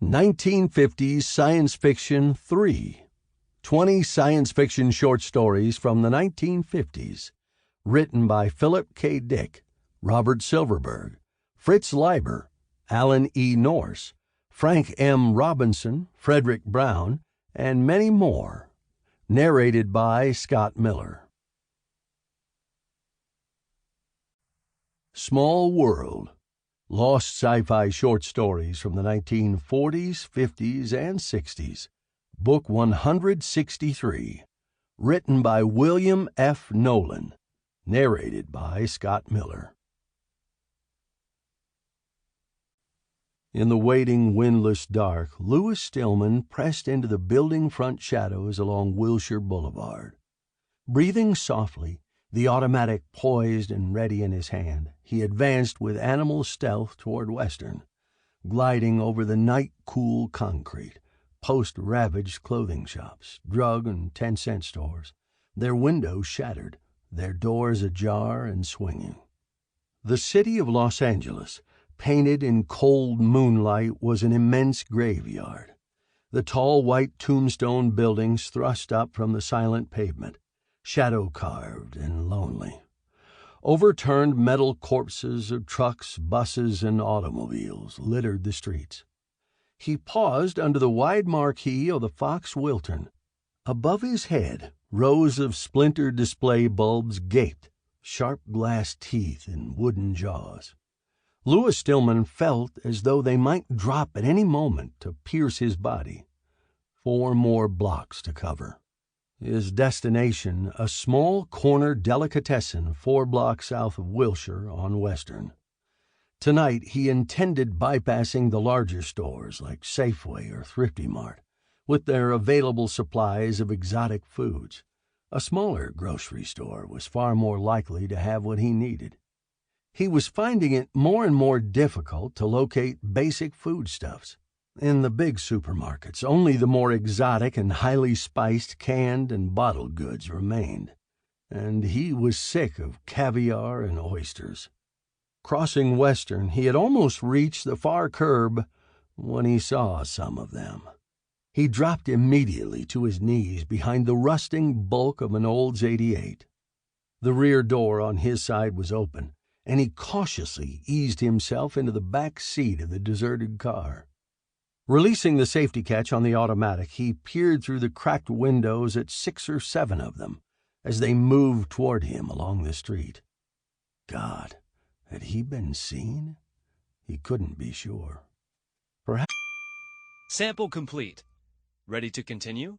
1950s Science Fiction 3. 20 science fiction short stories from the 1950s. Written by Philip K. Dick, Robert Silverberg, Fritz Leiber, Alan E. Nourse, Frank M. Robinson, Fredric Brown, and many more. Narrated by Scott Miller. Small World. Lost sci-fi short stories from the 1940s, 50s, and 60s. Book 163. Written by William F. Nolan. Narrated by Scott Miller. In the waiting, windless dark, Louis Stillman pressed into the building front shadows along Wilshire Boulevard. Breathing softly, the automatic poised and ready in his hand, he advanced with animal stealth toward Western, gliding over the night-cool concrete, post-ravaged clothing shops, drug and 10-cent stores, their windows shattered, their doors ajar and swinging. The city of Los Angeles, painted in cold moonlight, was an immense graveyard. The tall white tombstone buildings thrust up from the silent pavement, shadow-carved and lonely. Overturned metal corpses of trucks, buses, and automobiles littered the streets. He paused under the wide marquee of the Fox Wilton. Above his head, rows of splintered display bulbs gaped, sharp glass teeth in wooden jaws. Louis Stillman felt as though they might drop at any moment to pierce his body. 4 more blocks to cover. His destination, a small corner delicatessen 4 blocks south of Wilshire on Western. Tonight he intended bypassing the larger stores like Safeway or Thrifty Mart, with their available supplies of exotic foods. A smaller grocery store was far more likely to have what he needed. He was finding it more and more difficult to locate basic foodstuffs. In the big supermarkets, only the more exotic and highly spiced canned and bottled goods remained, and he was sick of caviar and oysters. Crossing Western, he had almost reached the far curb when he saw some of them. He dropped immediately to his knees behind the rusting bulk of an Olds 88. The rear door on his side was open, and he cautiously eased himself into the back seat of the deserted car. Releasing the safety catch on the automatic, he peered through the cracked windows at 6 or 7 of them as they moved toward him along the street. God, had he been seen? He couldn't be sure. Perhaps. Sample complete. Ready to continue?